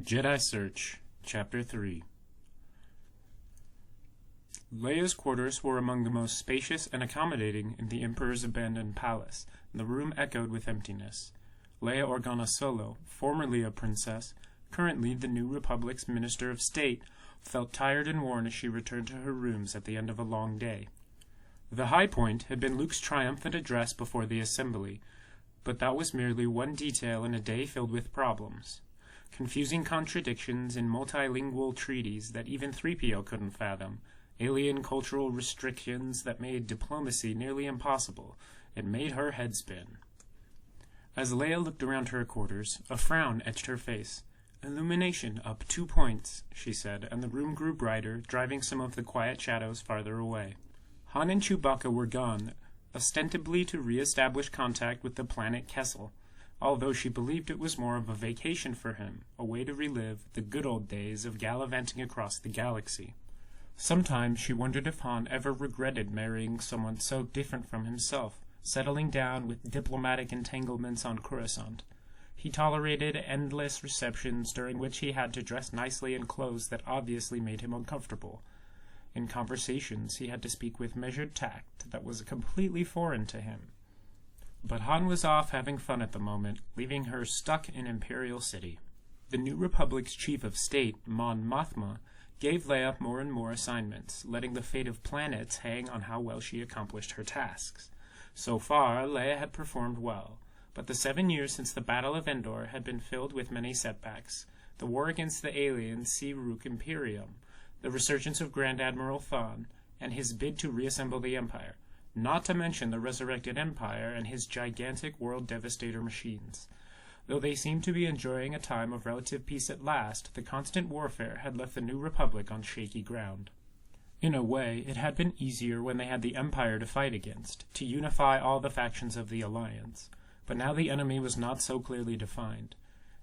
Jedi Search, Chapter 3. Leia's quarters were among the most spacious and accommodating in the Emperor's abandoned palace, and the room echoed with emptiness. Leia Organa Solo, formerly a princess, currently the New Republic's Minister of State, felt tired and worn as she returned to her rooms at the end of a long day. The high point had been Luke's triumphant address before the assembly, but that was merely one detail in a day filled with problems. Confusing contradictions in multilingual treaties that even 3PO couldn't fathom, alien cultural restrictions that made diplomacy nearly impossible. It made her head spin. As Leia looked around her quarters, a frown etched her face. "Illumination up 2 points," she said, and the room grew brighter, driving some of the quiet shadows farther away. Han and Chewbacca were gone, ostensibly to re-establish contact with the planet Kessel, although she believed it was more of a vacation for him, a way to relive the good old days of gallivanting across the galaxy. Sometimes she wondered if Han ever regretted marrying someone so different from himself, settling down with diplomatic entanglements on Coruscant. He tolerated endless receptions during which he had to dress nicely in clothes that obviously made him uncomfortable. In conversations, he had to speak with measured tact that was completely foreign to him. But Han was off having fun at the moment, leaving her stuck in Imperial City. The New Republic's Chief of State, Mon Mothma, gave Leia more and more assignments, letting the fate of planets hang on how well she accomplished her tasks. So far, Leia had performed well, but the 7 years since the Battle of Endor had been filled with many setbacks. The war against the alien Sea-Rook Imperium, the resurgence of Grand Admiral Thrawn, and his bid to reassemble the Empire, not to mention the resurrected Empire and his gigantic world devastator machines. Though they seemed to be enjoying a time of relative peace at last, the constant warfare had left the New Republic on shaky ground. In a way, it had been easier when they had the Empire to fight against, to unify all the factions of the Alliance. But now the enemy was not so clearly defined.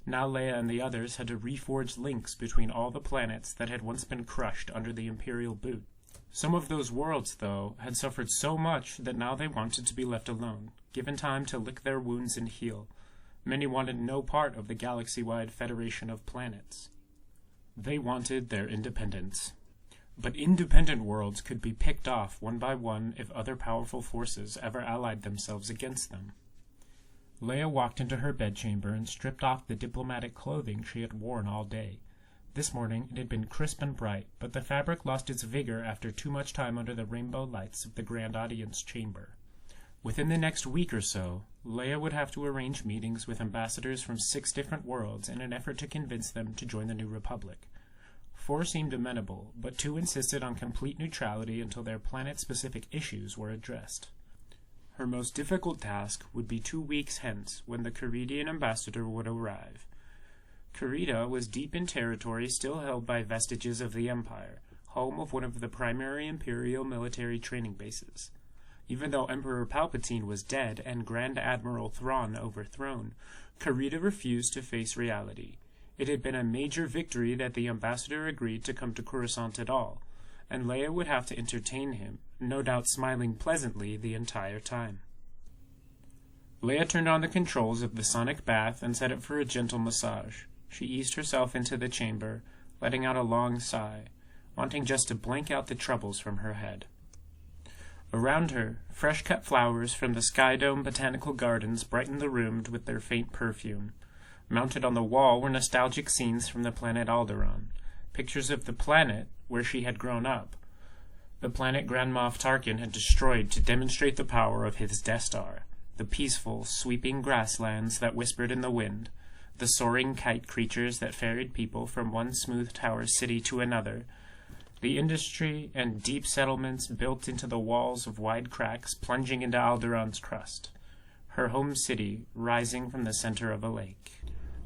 Now Leia and the others had to reforge links between all the planets that had once been crushed under the Imperial boot. Some of those worlds, though, had suffered so much that now they wanted to be left alone, given time to lick their wounds and heal. Many wanted no part of the galaxy-wide Federation of Planets. They wanted their independence. But independent worlds could be picked off one by one if other powerful forces ever allied themselves against them. Leia walked into her bedchamber and stripped off the diplomatic clothing she had worn all day. This morning it had been crisp and bright, but the fabric lost its vigor after too much time under the rainbow lights of the Grand Audience Chamber. Within the next week or so, Leia would have to arrange meetings with ambassadors from 6 different worlds in an effort to convince them to join the New Republic. 4 seemed amenable, but 2 insisted on complete neutrality until their planet-specific issues were addressed. Her most difficult task would be 2 weeks hence, when the Caridian ambassador would arrive. Carida was deep in territory still held by vestiges of the Empire, home of one of the primary Imperial military training bases. Even though Emperor Palpatine was dead and Grand Admiral Thrawn overthrown, Carida refused to face reality. It had been a major victory that the ambassador agreed to come to Coruscant at all, and Leia would have to entertain him, no doubt smiling pleasantly the entire time. Leia turned on the controls of the sonic bath and set it for a gentle massage. She eased herself into the chamber, letting out a long sigh, wanting just to blank out the troubles from her head. Around her, fresh-cut flowers from the Sky Dome Botanical Gardens brightened the room with their faint perfume. Mounted on the wall were nostalgic scenes from the planet Alderaan, pictures of the planet where she had grown up, the planet Grand Moff Tarkin had destroyed to demonstrate the power of his Death Star, the peaceful, sweeping grasslands that whispered in the wind, the soaring kite creatures that ferried people from one smooth tower city to another, the industry and deep settlements built into the walls of wide cracks plunging into Alderaan's crust, her home city rising from the center of a lake.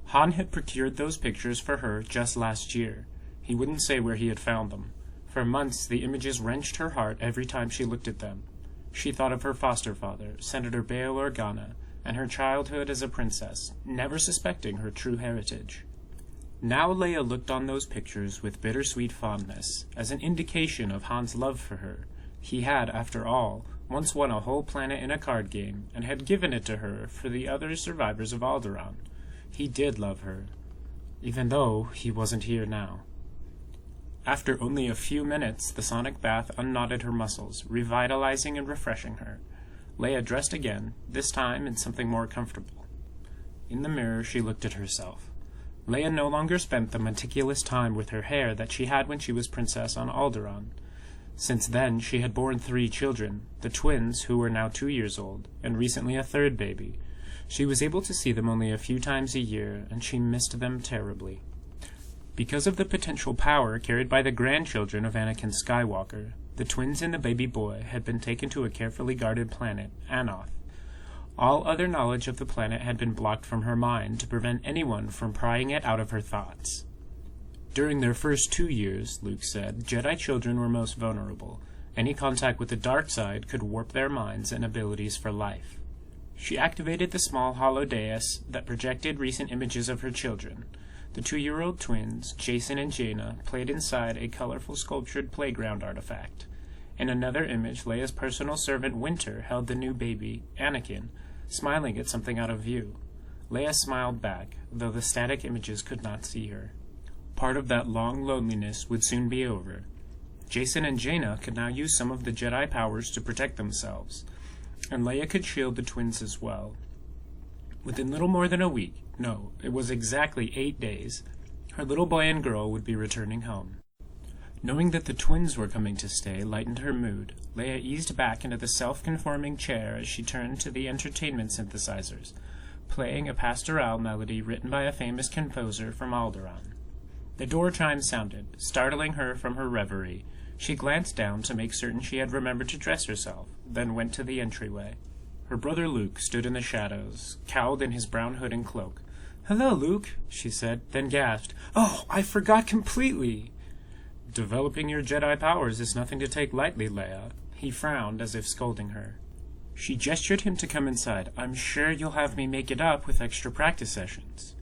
Han had procured those pictures for her just last year. He wouldn't say where he had found them. For months the images wrenched her heart every time she looked at them. She thought of her foster father, Senator Bail Organa, and her childhood as a princess, never suspecting her true heritage. Now Leia looked on those pictures with bittersweet fondness, as an indication of Han's love for her. He had, after all, once won a whole planet in a card game, and had given it to her for the other survivors of Alderaan. He did love her. even though he wasn't here now. After only a few minutes, the sonic bath unknotted her muscles, revitalizing and refreshing her. Leia dressed again, this time in something more comfortable. In the mirror, she looked at herself. Leia no longer spent the meticulous time with her hair that she had when she was princess on Alderaan. Since then, she had borne 3 children, the twins, who were now 2 years old, and recently a 3rd baby. She was able to see them only a few times a year, and she missed them terribly. Because of the potential power carried by the grandchildren of Anakin Skywalker, the twins and the baby boy had been taken to a carefully guarded planet, Anoth. All other knowledge of the planet had been blocked from her mind to prevent anyone from prying it out of her thoughts. During their first 2 years, Luke said, Jedi children were most vulnerable. Any contact with the dark side could warp their minds and abilities for life. She activated the small holodeus that projected recent images of her children. The 2-year-old twins, Jason and Jaina, played inside a colorful sculptured playground artifact. In another image, Leia's personal servant Winter held the new baby, Anakin, smiling at something out of view. Leia smiled back, though the static images could not see her. Part of that long loneliness would soon be over. Jason and Jaina could now use some of the Jedi powers to protect themselves, and Leia could shield the twins as well. Within little more than a week, no, it was exactly 8 days, her little boy and girl would be returning home. Knowing that the twins were coming to stay lightened her mood. Leia eased back into the self-conforming chair as she turned to the entertainment synthesizers, playing a pastoral melody written by a famous composer from Alderaan. The door chime sounded, startling her from her reverie. She glanced down to make certain she had remembered to dress herself, then went to the entryway. Her brother Luke stood in the shadows, cowled in his brown hood and cloak. "Hello, Luke," she said, then gasped, "Oh, I forgot completely!" "Developing your Jedi powers is nothing to take lightly, Leia." He frowned as if scolding her. She gestured him to come inside. "I'm sure you'll have me make it up with extra practice sessions."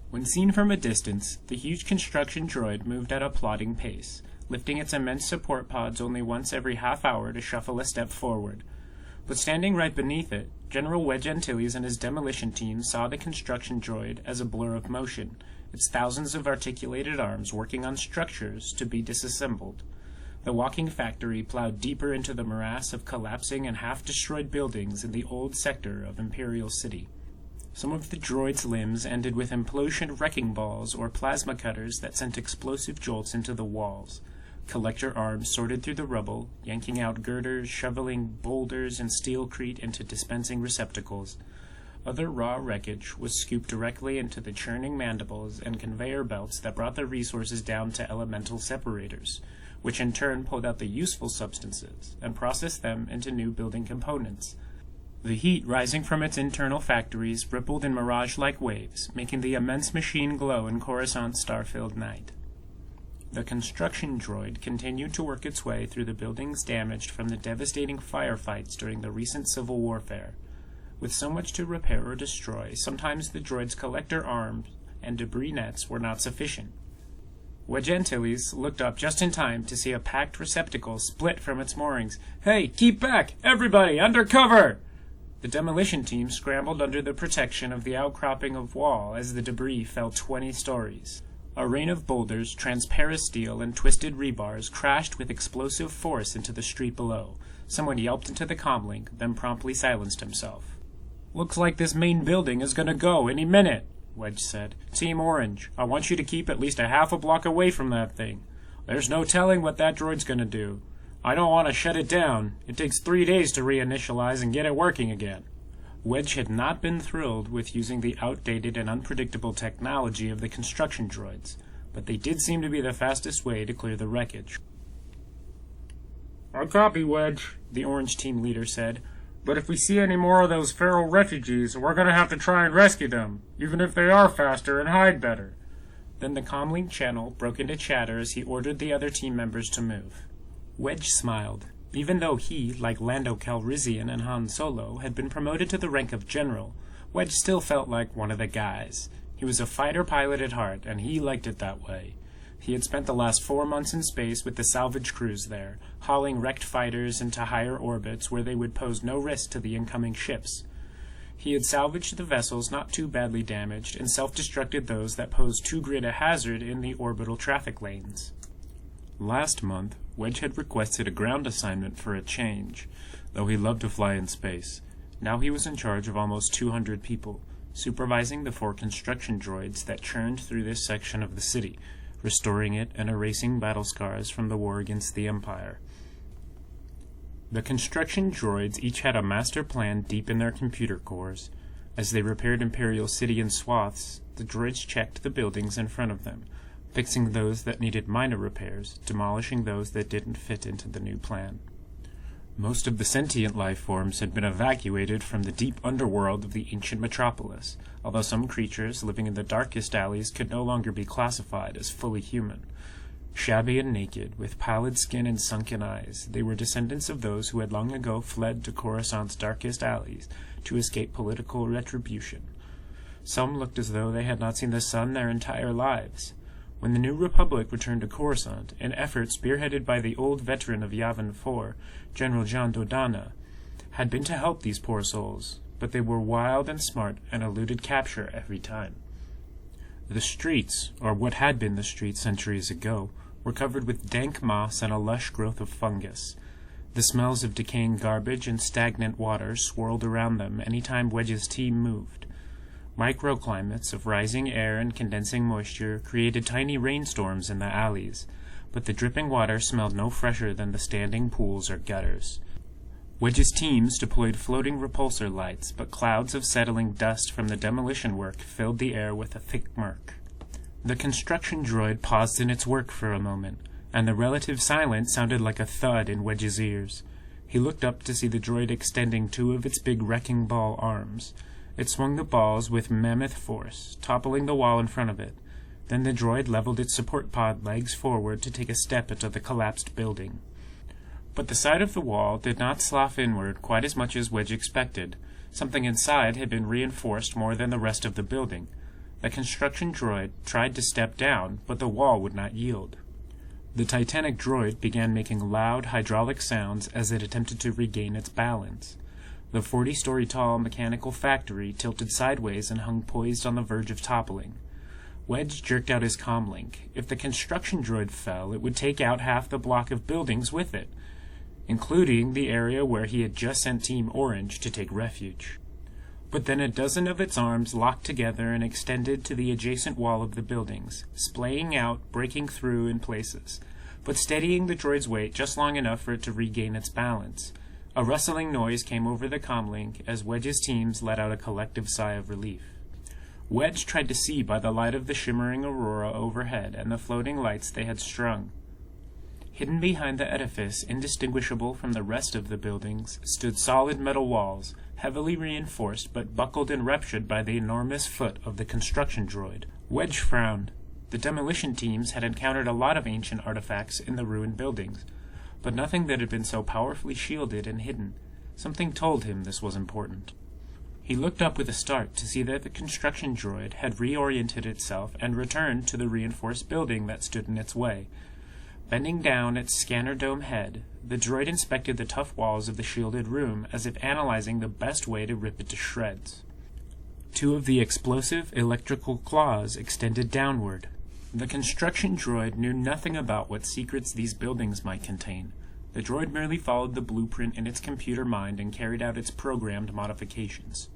When seen from a distance, the huge construction droid moved at a plodding pace, lifting its immense support pods only once every half hour to shuffle a step forward. But standing right beneath it, General Wedge Antilles and his demolition team saw the construction droid as a blur of motion, its thousands of articulated arms working on structures to be disassembled. The walking factory plowed deeper into the morass of collapsing and half-destroyed buildings in the old sector of Imperial City. Some of the droid's limbs ended with implosion wrecking balls or plasma cutters that sent explosive jolts into the walls. Collector arms sorted through the rubble, yanking out girders, shoveling boulders and steelcrete into dispensing receptacles. Other raw wreckage was scooped directly into the churning mandibles and conveyor belts that brought the resources down to elemental separators, which in turn pulled out the useful substances and processed them into new building components. The heat rising from its internal factories rippled in mirage-like waves, making the immense machine glow in Coruscant's star-filled night. The construction droid continued to work its way through the buildings damaged from the devastating firefights during the recent civil warfare. With so much to repair or destroy, sometimes the droid's collector arms and debris nets were not sufficient. Wedge Antilles looked up just in time to see a packed receptacle split from its moorings. "Hey, keep back! Everybody, under cover!" The demolition team scrambled under the protection of the outcropping of wall as the debris fell 20 stories. A rain of boulders, transparent steel, and twisted rebars crashed with explosive force into the street below. Someone yelped into the comlink, then promptly silenced himself. "Looks like this main building is gonna go any minute," Wedge said. "Team Orange, I want you to keep at least a half a block away from that thing. There's no telling what that droid's gonna do. I don't want to shut it down. It takes 3 days to reinitialize and get it working again." Wedge had not been thrilled with using the outdated and unpredictable technology of the construction droids, but they did seem to be the fastest way to clear the wreckage. "I copy, Wedge," the Orange Team leader said. "But if we see any more of those feral refugees, we're going to have to try and rescue them, even if they are faster and hide better." Then the comlink channel broke into chatter as he ordered the other team members to move. Wedge smiled. Even though he, like Lando Calrissian and Han Solo, had been promoted to the rank of general, Wedge still felt like one of the guys. He was a fighter pilot at heart, and he liked it that way. He had spent the last 4 months in space with the salvage crews there, hauling wrecked fighters into higher orbits where they would pose no risk to the incoming ships. He had salvaged the vessels not too badly damaged and self-destructed those that posed too great a hazard in the orbital traffic lanes. Last month, Wedge had requested a ground assignment for a change, though he loved to fly in space. Now he was in charge of almost 200 people, supervising the 4 construction droids that churned through this section of the city, restoring it and erasing battle scars from the war against the Empire. The construction droids each had a master plan deep in their computer cores. As they repaired Imperial City in swaths, the droids checked the buildings in front of them, fixing those that needed minor repairs, demolishing those that didn't fit into the new plan. Most of the sentient life forms had been evacuated from the deep underworld of the ancient metropolis, although some creatures living in the darkest alleys could no longer be classified as fully human. Shabby and naked, with pallid skin and sunken eyes, they were descendants of those who had long ago fled to Coruscant's darkest alleys to escape political retribution. Some looked as though they had not seen the sun their entire lives. When the New Republic returned to Coruscant, an effort spearheaded by the old veteran of Yavin IV, General Jean Dodana, had been to help these poor souls, but they were wild and smart and eluded capture every time. The streets, or what had been the streets centuries ago, were covered with dank moss and a lush growth of fungus. The smells of decaying garbage and stagnant water swirled around them any time Wedge's team moved. Microclimates of rising air and condensing moisture created tiny rainstorms in the alleys, but the dripping water smelled no fresher than the standing pools or gutters. Wedge's teams deployed floating repulsor lights, but clouds of settling dust from the demolition work filled the air with a thick murk. The construction droid paused in its work for a moment, and the relative silence sounded like a thud in Wedge's ears. He looked up to see the droid extending 2 of its big wrecking ball arms. It swung the balls with mammoth force, toppling the wall in front of it. Then the droid leveled its support pod legs forward to take a step into the collapsed building. But the side of the wall did not slough inward quite as much as Wedge expected. Something inside had been reinforced more than the rest of the building. The construction droid tried to step down, but the wall would not yield. The Titanic droid began making loud hydraulic sounds as it attempted to regain its balance. The 40-story-tall mechanical factory tilted sideways and hung poised on the verge of toppling. Wedge jerked out his comlink. If the construction droid fell, it would take out half the block of buildings with it, including the area where he had just sent Team Orange to take refuge. But then a dozen of its arms locked together and extended to the adjacent wall of the buildings, splaying out, breaking through in places, but steadying the droid's weight just long enough for it to regain its balance. A rustling noise came over the comlink as Wedge's teams let out a collective sigh of relief. Wedge tried to see by the light of the shimmering aurora overhead and the floating lights they had strung. Hidden behind the edifice, indistinguishable from the rest of the buildings, stood solid metal walls, heavily reinforced but buckled and ruptured by the enormous foot of the construction droid. Wedge frowned. The demolition teams had encountered a lot of ancient artifacts in the ruined buildings, but nothing that had been so powerfully shielded and hidden. Something told him this was important. He looked up with a start to see that the construction droid had reoriented itself and returned to the reinforced building that stood in its way. Bending down its scanner dome head, the droid inspected the tough walls of the shielded room as if analyzing the best way to rip it to shreds. 2 of the explosive electrical claws extended downward. The construction droid knew nothing about what secrets these buildings might contain. The droid merely followed the blueprint in its computer mind and carried out its programmed modifications.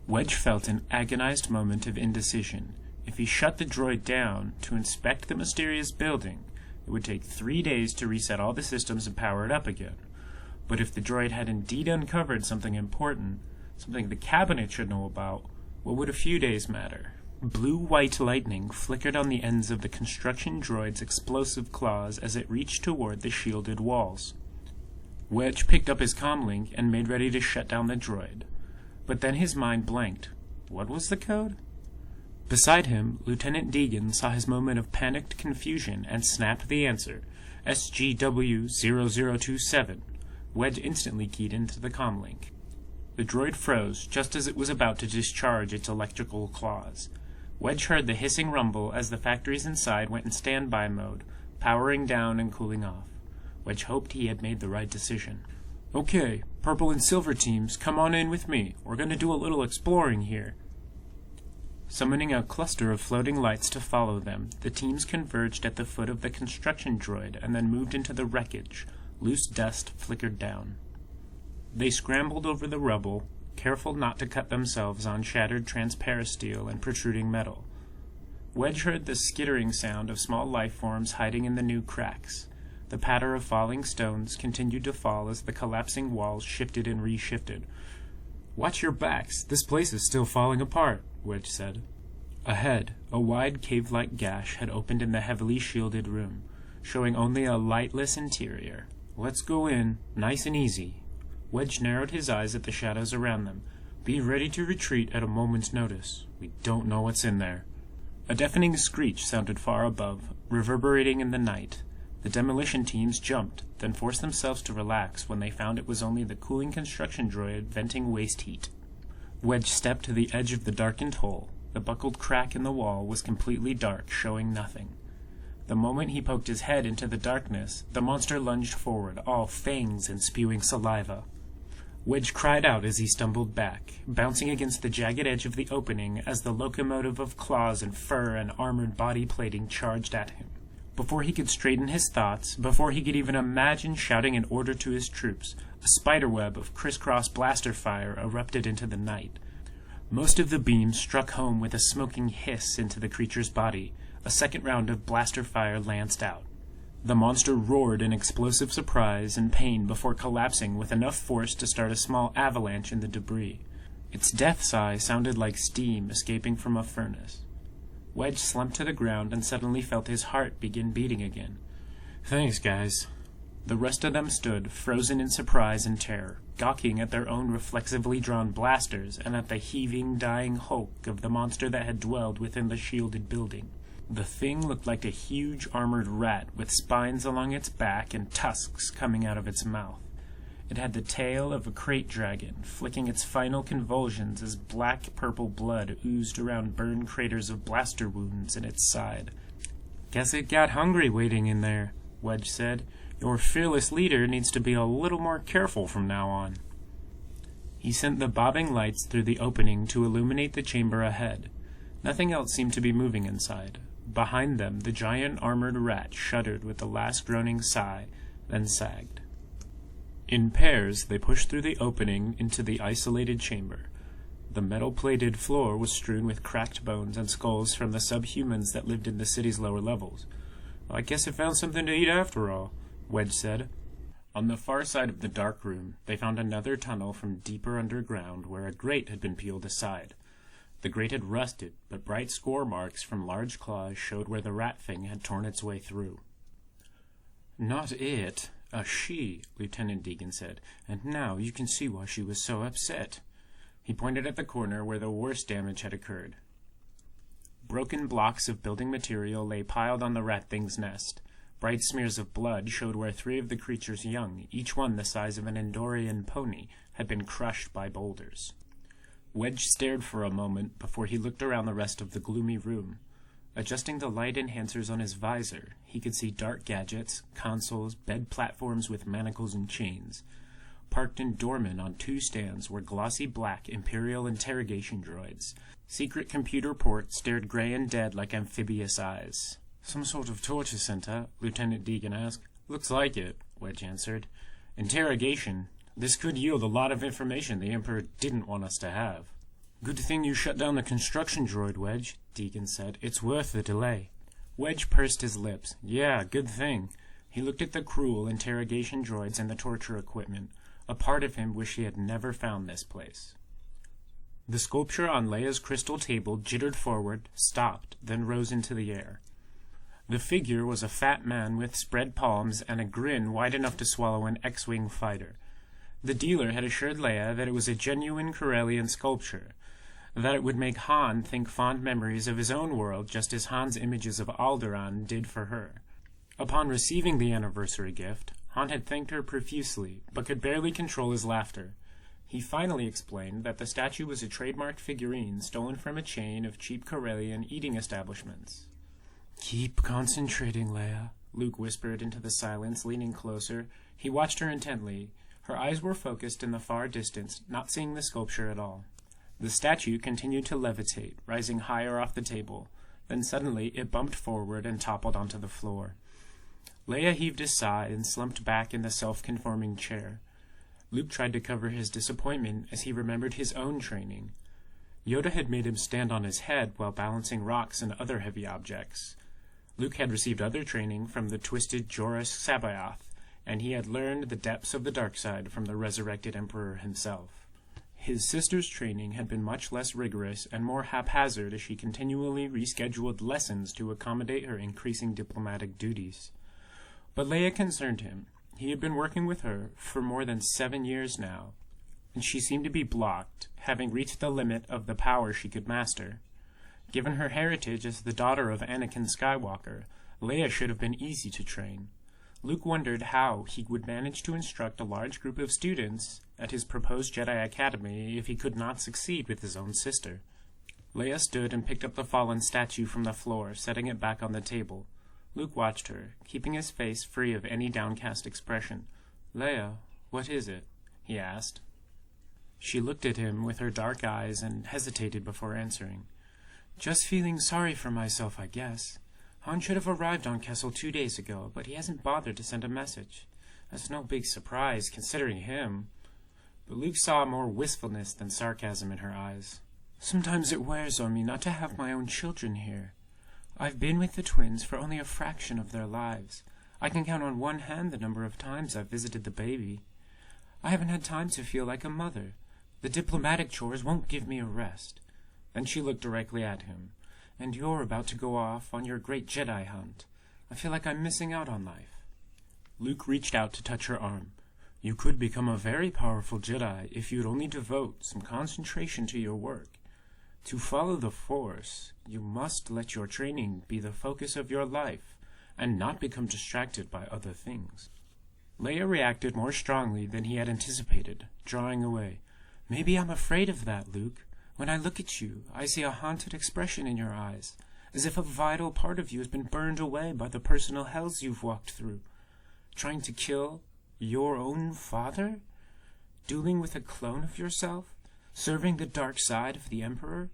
Wedge felt an agonized moment of indecision. If he shut the droid down to inspect the mysterious building, it would take 3 days to reset all the systems and power it up again. But if the droid had indeed uncovered something important, something the cabinet should know about, what would a few days matter? Blue-white lightning flickered on the ends of the construction droid's explosive claws as it reached toward the shielded walls. Wedge picked up his comlink and made ready to shut down the droid. But then his mind blanked. What was the code? Beside him, Lieutenant Deegan saw his moment of panicked confusion and snapped the answer, SGW-0027. Wedge instantly keyed into the comlink. The droid froze just as it was about to discharge its electrical claws. Wedge heard the hissing rumble as the factories inside went in standby mode, powering down and cooling off. Wedge hoped he had made the right decision. "Okay," Purple and silver teams, come on in with me. We're going to do a little exploring here. Summoning a cluster of floating lights to follow them, the teams converged at the foot of the construction droid and then moved into the wreckage. Loose dust flickered down. They scrambled over the rubble, careful not to cut themselves on shattered transparasteel and protruding metal. Wedge heard the skittering sound of small life forms hiding in the new cracks. The patter of falling stones continued to fall as the collapsing walls shifted and reshifted. "Watch your backs. This place is still falling apart," Wedge said. Ahead, a wide cave-like gash had opened in the heavily shielded room, showing only a lightless interior. "Let's go in, nice and easy." Wedge narrowed his eyes at the shadows around them. "Be ready to retreat at a moment's notice. We don't know what's in there." A deafening screech sounded far above, reverberating in the night. The demolition teams jumped, then forced themselves to relax when they found it was only the cooling construction droid venting waste heat. Wedge stepped to the edge of the darkened hole. The buckled crack in the wall was completely dark, showing nothing. The moment he poked his head into the darkness, the monster lunged forward, all fangs and spewing saliva. Wedge cried out as he stumbled back, bouncing against the jagged edge of the opening as the locomotive of claws and fur and armored body plating charged at him. Before he could straighten his thoughts, before he could even imagine shouting an order to his troops, a spiderweb of crisscross blaster fire erupted into the night. Most of the beams struck home with a smoking hiss into the creature's body. A second round of blaster fire lanced out. The monster roared in explosive surprise and pain before collapsing with enough force to start a small avalanche in the debris. Its death sigh sounded like steam escaping from a furnace. Wedge slumped to the ground and suddenly felt his heart begin beating again. "Thanks, guys." The rest of them stood, frozen in surprise and terror, gawking at their own reflexively drawn blasters and at the heaving, dying hulk of the monster that had dwelled within the shielded building. The thing looked like a huge armored rat with spines along its back and tusks coming out of its mouth. It had the tail of a crate dragon, flicking its final convulsions as black-purple blood oozed around burned craters of blaster wounds in its side. "Guess it got hungry waiting in there," Wedge said. "Your fearless leader needs to be a little more careful from now on." He sent the bobbing lights through the opening to illuminate the chamber ahead. Nothing else seemed to be moving inside. Behind them, the giant armored rat shuddered with the last groaning sigh, then sagged. In pairs, they pushed through the opening into the isolated chamber. The metal-plated floor was strewn with cracked bones and skulls from the subhumans that lived in the city's lower levels. "I guess it found something to eat after all," Wedge said. On the far side of the dark room, they found another tunnel from deeper underground where a grate had been peeled aside. The grate had rusted, but bright score marks from large claws showed where the rat thing had torn its way through. "Not it. A she," Lieutenant Deegan said, "and now you can see why she was so upset." He pointed at the corner where the worst damage had occurred. Broken blocks of building material lay piled on the rat thing's nest. Bright smears of blood showed where 3 of the creature's young, each one the size of an Endorian pony, had been crushed by boulders. Wedge stared for a moment before he looked around the rest of the gloomy room. Adjusting the light enhancers on his visor, he could see dark gadgets, consoles, bed platforms with manacles and chains. Parked in doormen on 2 stands were glossy black Imperial interrogation droids. Secret computer ports stared gray and dead like amphibious eyes. "Some sort of torture center?" Lieutenant Deegan asked. "Looks like it," Wedge answered. "Interrogation. This could yield a lot of information the Emperor didn't want us to have." "Good thing you shut down the construction droid, Wedge," Deegan said. "It's worth the delay." Wedge pursed his lips. "Yeah, good thing." He looked at the cruel interrogation droids and the torture equipment. A part of him wished he had never found this place. The sculpture on Leia's crystal table jittered forward, stopped, then rose into the air. The figure was a fat man with spread palms and a grin wide enough to swallow an X-Wing fighter. The dealer had assured Leia that it was a genuine Corellian sculpture, that it would make Han think fond memories of his own world just as Han's images of Alderaan did for her. Upon receiving the anniversary gift, Han had thanked her profusely, but could barely control his laughter. He finally explained that the statue was a trademarked figurine stolen from a chain of cheap Corellian eating establishments. "Keep concentrating, Leia," Luke whispered into the silence, leaning closer. He watched her intently. Her eyes were focused in the far distance, not seeing the sculpture at all. The statue continued to levitate, rising higher off the table. Then suddenly it bumped forward and toppled onto the floor. Leia heaved a sigh and slumped back in the self-conforming chair. Luke tried to cover his disappointment as he remembered his own training. Yoda had made him stand on his head while balancing rocks and other heavy objects. Luke had received other training from the twisted Joruus C'baoth, and he had learned the depths of the dark side from the resurrected Emperor himself. His sister's training had been much less rigorous and more haphazard as she continually rescheduled lessons to accommodate her increasing diplomatic duties. But Leia concerned him. He had been working with her for more than 7 years now, and she seemed to be blocked, having reached the limit of the power she could master. Given her heritage as the daughter of Anakin Skywalker, Leia should have been easy to train. Luke wondered how he would manage to instruct a large group of students at his proposed Jedi Academy if he could not succeed with his own sister. Leia stood and picked up the fallen statue from the floor, setting it back on the table. Luke watched her, keeping his face free of any downcast expression. "Leia, what is it?" he asked. She looked at him with her dark eyes and hesitated before answering. "Just feeling sorry for myself, I guess. Han should have arrived on Kessel 2 days ago, but he hasn't bothered to send a message. That's no big surprise, considering him." But Luke saw more wistfulness than sarcasm in her eyes. "Sometimes it wears on me not to have my own children here. I've been with the twins for only a fraction of their lives. I can count on one hand the number of times I've visited the baby. I haven't had time to feel like a mother. The diplomatic chores won't give me a rest." Then she looked directly at him. "And you're about to go off on your great Jedi hunt. I feel like I'm missing out on life." Luke reached out to touch her arm. "You could become a very powerful Jedi if you'd only devote some concentration to your work. To follow the Force, you must let your training be the focus of your life, and not become distracted by other things." Leia reacted more strongly than he had anticipated, drawing away. "Maybe I'm afraid of that, Luke. When I look at you, I see a haunted expression in your eyes, as if a vital part of you has been burned away by the personal hells you've walked through. Trying to kill your own father? Dueling with a clone of yourself? Serving the dark side of the Emperor?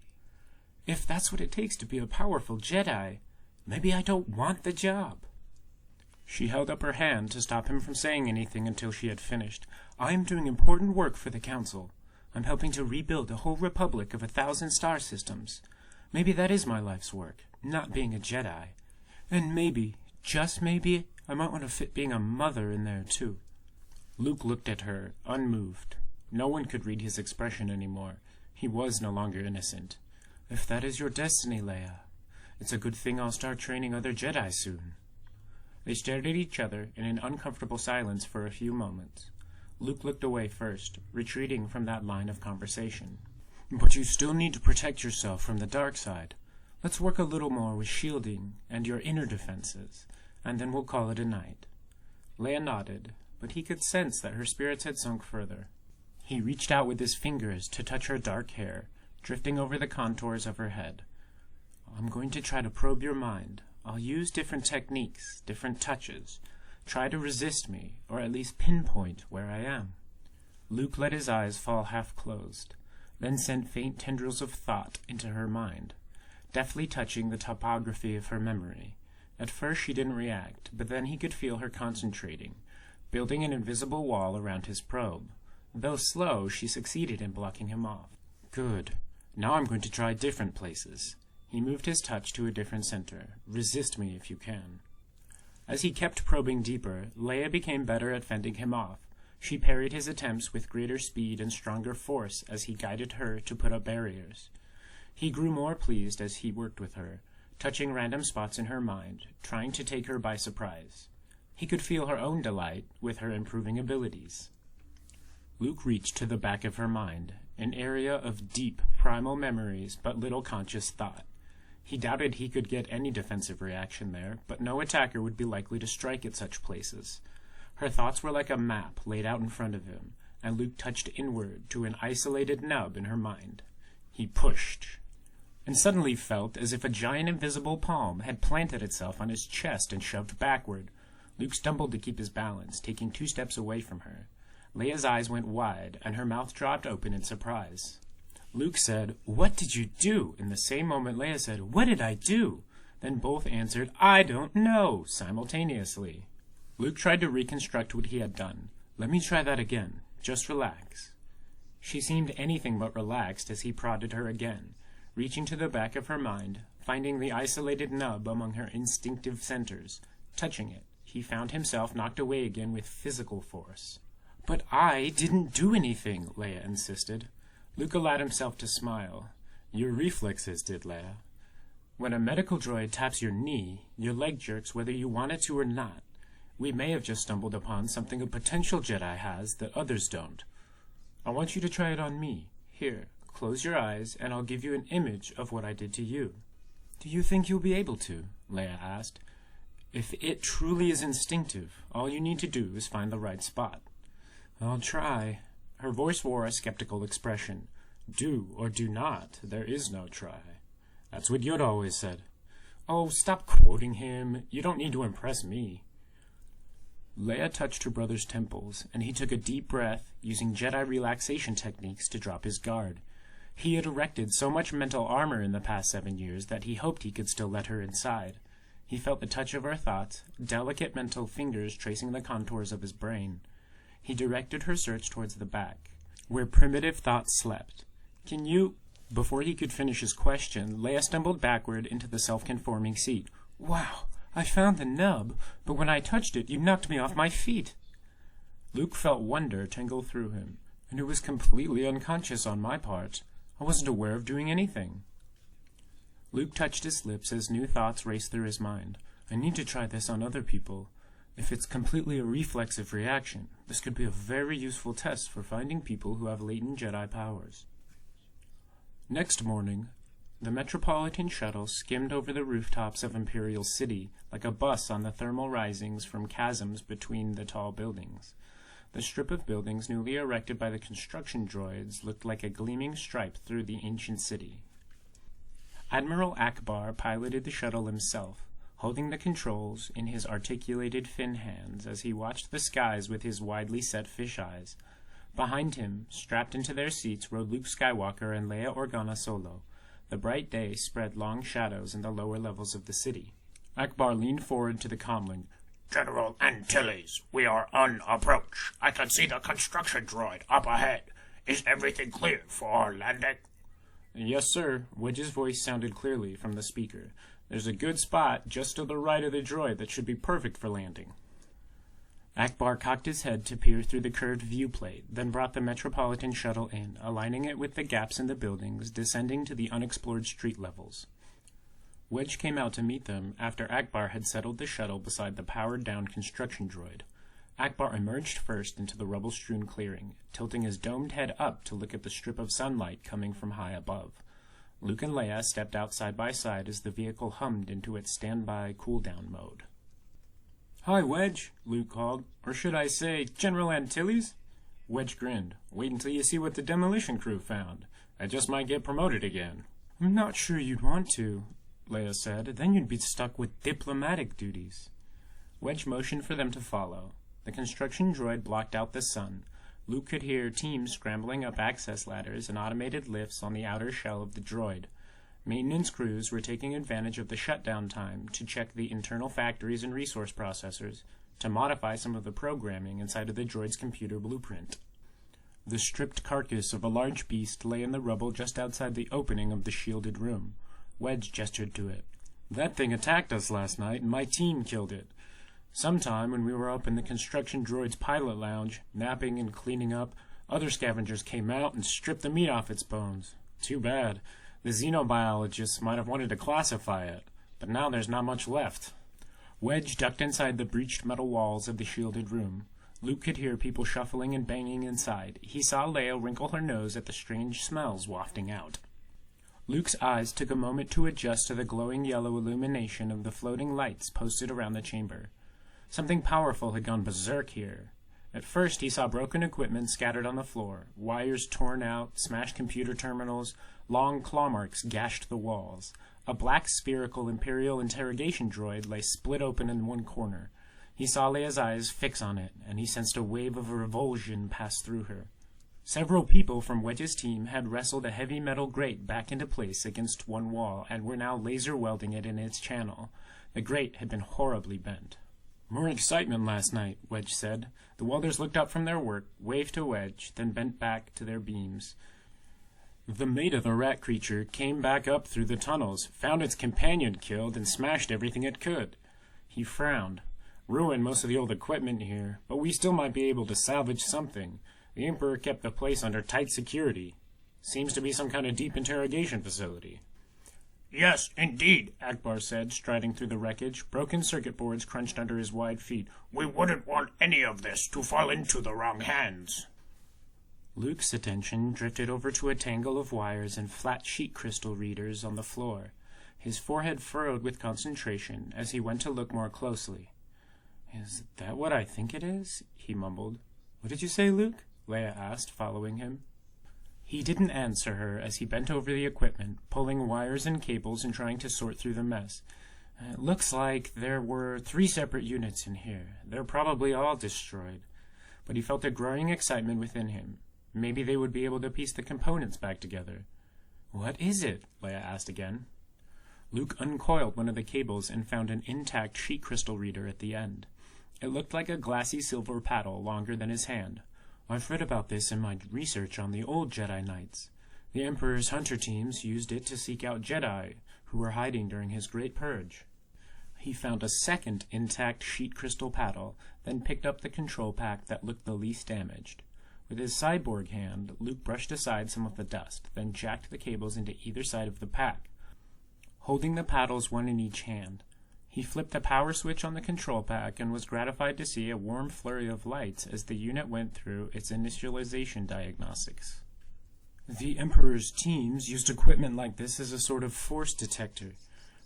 If that's what it takes to be a powerful Jedi, maybe I don't want the job." She held up her hand to stop him from saying anything until she had finished. "I'm doing important work for the Council. I'm helping to rebuild a whole republic of 1,000 star systems. Maybe that is my life's work, not being a Jedi. And maybe, just maybe, I might want to fit being a mother in there too." Luke looked at her, unmoved. No one could read his expression anymore. He was no longer innocent. "If that is your destiny, Leia, it's a good thing I'll start training other Jedi soon." They stared at each other in an uncomfortable silence for a few moments. Luke looked away first, retreating from that line of conversation. "But you still need to protect yourself from the dark side. Let's work a little more with shielding and your inner defenses, and then we'll call it a night." Leia nodded, but he could sense that her spirits had sunk further. He reached out with his fingers to touch her dark hair, drifting over the contours of her head. "I'm going to try to probe your mind. I'll use different techniques, different touches. Try to resist me, or at least pinpoint where I am." Luke let his eyes fall half-closed, then sent faint tendrils of thought into her mind, deftly touching the topography of her memory. At first she didn't react, but then he could feel her concentrating, building an invisible wall around his probe. Though slow, she succeeded in blocking him off. "Good. Now I'm going to try different places." He moved his touch to a different center. "Resist me if you can." As he kept probing deeper, Leia became better at fending him off. She parried his attempts with greater speed and stronger force as he guided her to put up barriers. He grew more pleased as he worked with her, touching random spots in her mind, trying to take her by surprise. He could feel her own delight with her improving abilities. Luke reached to the back of her mind, an area of deep, primal memories but little conscious thought. He doubted he could get any defensive reaction there, but no attacker would be likely to strike at such places. Her thoughts were like a map laid out in front of him, and Luke touched inward to an isolated nub in her mind. He pushed, and suddenly felt as if a giant invisible palm had planted itself on his chest and shoved backward. Luke stumbled to keep his balance, taking 2 steps away from her. Leia's eyes went wide, and her mouth dropped open in surprise. Luke said, "What did you do?" In the same moment, Leia said, "What did I do?" Then both answered, "I don't know," simultaneously. Luke tried to reconstruct what he had done. "Let me try that again. Just relax." She seemed anything but relaxed as he prodded her again, reaching to the back of her mind, finding the isolated nub among her instinctive centers. Touching it, he found himself knocked away again with physical force. "But I didn't do anything," Leia insisted. Luke allowed himself to smile. "Your reflexes did, Leia. When a medical droid taps your knee, your leg jerks whether you want it to or not. We may have just stumbled upon something a potential Jedi has that others don't. I want you to try it on me. Here, close your eyes, and I'll give you an image of what I did to you." "Do you think you'll be able to?" Leia asked. "If it truly is instinctive, all you need to do is find the right spot." "I'll try." Her voice wore a skeptical expression. "Do or do not, there is no try. That's what Yoda always said." "Oh, stop quoting him. You don't need to impress me." Leia touched her brother's temples, and he took a deep breath, using Jedi relaxation techniques to drop his guard. He had erected so much mental armor in the past 7 years that he hoped he could still let her inside. He felt the touch of her thoughts, delicate mental fingers tracing the contours of his brain. He directed her search towards the back, where primitive thoughts slept. "Can you—" Before he could finish his question, Leia stumbled backward into the self-conforming seat. "Wow! I found the nub, but when I touched it, you knocked me off my feet." Luke felt wonder tingle through him, and it was completely unconscious on my part. I wasn't aware of doing anything. Luke touched his lips as new thoughts raced through his mind. "I need to try this on other people. If it's completely a reflexive reaction, this could be a very useful test for finding people who have latent Jedi powers." Next morning, the Metropolitan Shuttle skimmed over the rooftops of Imperial City like a bus on the thermal risings from chasms between the tall buildings. The strip of buildings newly erected by the construction droids looked like a gleaming stripe through the ancient city. Admiral Akbar piloted the shuttle himself, holding the controls in his articulated fin hands as he watched the skies with his widely set fish eyes. Behind him, strapped into their seats, rode Luke Skywalker and Leia Organa Solo. The bright day spread long shadows in the lower levels of the city. Akbar leaned forward to the comlink. "General Antilles, we are on approach. I can see the construction droid up ahead. Is everything clear for our landing?" "Yes, sir." Wedge's voice sounded clearly from the speaker. "There's a good spot just to the right of the droid that should be perfect for landing." Akbar cocked his head to peer through the curved viewplate, then brought the Metropolitan Shuttle in, aligning it with the gaps in the buildings, descending to the unexplored street levels. Wedge came out to meet them after Akbar had settled the shuttle beside the powered-down construction droid. Akbar emerged first into the rubble-strewn clearing, tilting his domed head up to look at the strip of sunlight coming from high above. Luke and Leia stepped out side by side as the vehicle hummed into its standby cool-down mode. "Hi, Wedge," Luke called. "Or should I say, General Antilles?" Wedge grinned. "Wait until you see what the demolition crew found. I just might get promoted again." "I'm not sure you'd want to," Leia said. "Then you'd be stuck with diplomatic duties." Wedge motioned for them to follow. The construction droid blocked out the sun. Luke could hear teams scrambling up access ladders and automated lifts on the outer shell of the droid. Maintenance crews were taking advantage of the shutdown time to check the internal factories and resource processors, to modify some of the programming inside of the droid's computer blueprint. The stripped carcass of a large beast lay in the rubble just outside the opening of the shielded room. Wedge gestured to it. "That thing attacked us last night, and my team killed it. Sometime when we were up in the construction droid's pilot lounge, napping and cleaning up, other scavengers came out and stripped the meat off its bones. Too bad. The xenobiologists might have wanted to classify it, but now there's not much left." Wedge ducked inside the breached metal walls of the shielded room. Luke could hear people shuffling and banging inside. He saw Leia wrinkle her nose at the strange smells wafting out. Luke's eyes took a moment to adjust to the glowing yellow illumination of the floating lights posted around the chamber. Something powerful had gone berserk here. At first he saw broken equipment scattered on the floor, wires torn out, smashed computer terminals, long claw marks gashed the walls. A black spherical Imperial interrogation droid lay split open in one corner. He saw Leia's eyes fix on it, and he sensed a wave of revulsion pass through her. Several people from Wedge's team had wrestled a heavy metal grate back into place against one wall and were now laser welding it in its channel. The grate had been horribly bent. "More excitement last night," Wedge said. The welders looked up from their work, waved to Wedge, then bent back to their beams. "The mate of the rat creature came back up through the tunnels, found its companion killed, and smashed everything it could." He frowned. "Ruined most of the old equipment here, but we still might be able to salvage something. The Emperor kept the place under tight security. Seems to be some kind of deep interrogation facility." "Yes, indeed," Akbar said, striding through the wreckage. Broken circuit boards crunched under his wide feet. "We wouldn't want any of this to fall into the wrong hands." Luke's attention drifted over to a tangle of wires and flat sheet crystal readers on the floor. His forehead furrowed with concentration as he went to look more closely. "Is that what I think it is?" he mumbled. "What did you say, Luke?" Leia asked, following him. He didn't answer her as he bent over the equipment, pulling wires and cables and trying to sort through the mess. "It looks like there were 3 separate units in here. They're probably all destroyed." But he felt a growing excitement within him. Maybe they would be able to piece the components back together. "What is it?" Leia asked again. Luke uncoiled one of the cables and found an intact sheet crystal reader at the end. It looked like a glassy silver paddle longer than his hand. "I've read about this in my research on the old Jedi Knights. The Emperor's hunter teams used it to seek out Jedi who were hiding during his Great Purge." He found a second intact sheet crystal paddle, then picked up the control pack that looked the least damaged. With his cyborg hand, Luke brushed aside some of the dust, then jacked the cables into either side of the pack. Holding the paddles one in each hand, he flipped the power switch on the control pack and was gratified to see a warm flurry of lights as the unit went through its initialization diagnostics. The Emperor's teams used equipment like this as a sort of force detector,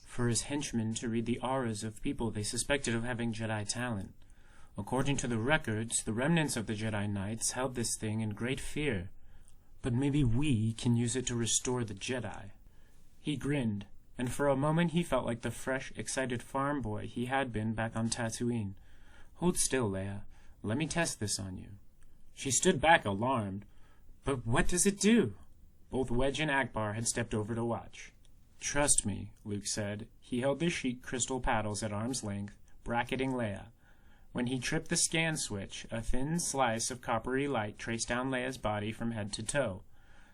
for his henchmen to read the auras of people they suspected of having Jedi talent. According to the records, the remnants of the Jedi Knights held this thing in great fear. But maybe we can use it to restore the Jedi. He grinned, and for a moment he felt like the fresh, excited farm boy he had been back on Tatooine. "Hold still, Leia. Let me test this on you." She stood back, alarmed. "But what does it do?" Both Wedge and Akbar had stepped over to watch. "Trust me," Luke said. He held the sheet crystal paddles at arm's length, bracketing Leia. When he tripped the scan switch, a thin slice of coppery light traced down Leia's body from head to toe.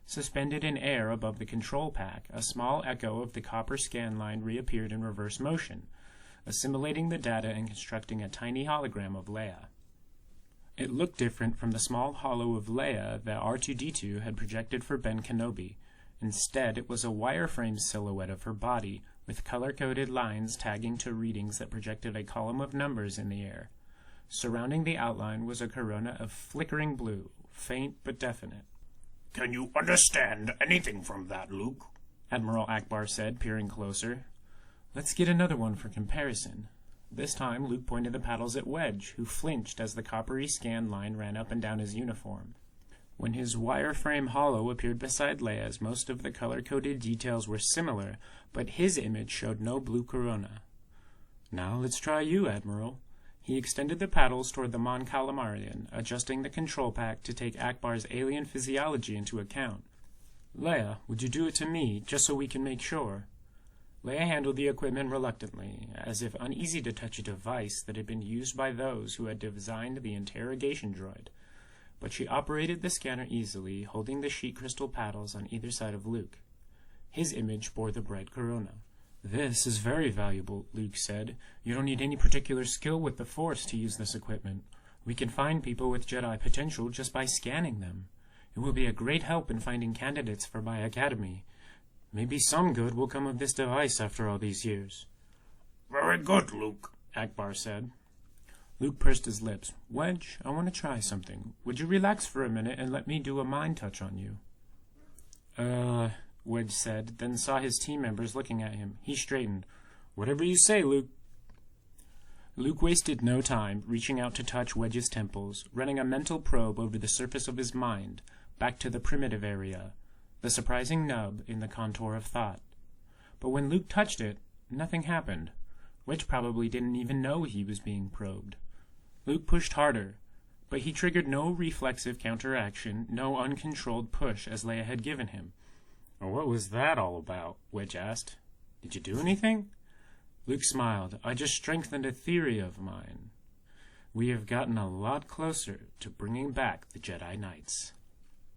Suspended in air above the control pack, a small echo of the copper scan line reappeared in reverse motion, assimilating the data and constructing a tiny hologram of Leia. It looked different from the small hollow of Leia that R2-D2 had projected for Ben Kenobi. Instead, it was a wireframe silhouette of her body, with color-coded lines tagging to readings that projected a column of numbers in the air. Surrounding the outline was a corona of flickering blue, faint but definite. "Can you understand anything from that, Luke?" Admiral Akbar said, peering closer. "Let's get another one for comparison." This time, Luke pointed the paddles at Wedge, who flinched as the coppery scan line ran up and down his uniform. When his wireframe hollow appeared beside Leia's, most of the color-coded details were similar, but his image showed no blue corona. "Now let's try you, Admiral." He extended the paddles toward the Mon Calamarian, adjusting the control pack to take Akbar's alien physiology into account. "Leia, would you do it to me, just so we can make sure?" Leia handled the equipment reluctantly, as if uneasy to touch a device that had been used by those who had designed the interrogation droid. But she operated the scanner easily, holding the sheet crystal paddles on either side of Luke. His image bore the bright corona. "This is very valuable," Luke said. "You don't need any particular skill with the Force to use this equipment. We can find people with Jedi potential just by scanning them. It will be a great help in finding candidates for my academy. Maybe some good will come of this device after all these years." "Very good, Luke," Akbar said. Luke pursed his lips. "Wedge, I want to try something. Would you relax for a minute and let me do a mind touch on you?" Wedge said, then saw his team members looking at him. He straightened. "Whatever you say, Luke." Luke wasted no time reaching out to touch Wedge's temples, running a mental probe over the surface of his mind, back to the primitive area, the surprising nub in the contour of thought. But when Luke touched it, nothing happened. Wedge probably didn't even know he was being probed. Luke pushed harder, but he triggered no reflexive counteraction, no uncontrolled push as Leia had given him. "What was that all about?" Wedge asked. "Did you do anything?" Luke smiled. "I just strengthened a theory of mine. We have gotten a lot closer to bringing back the Jedi Knights."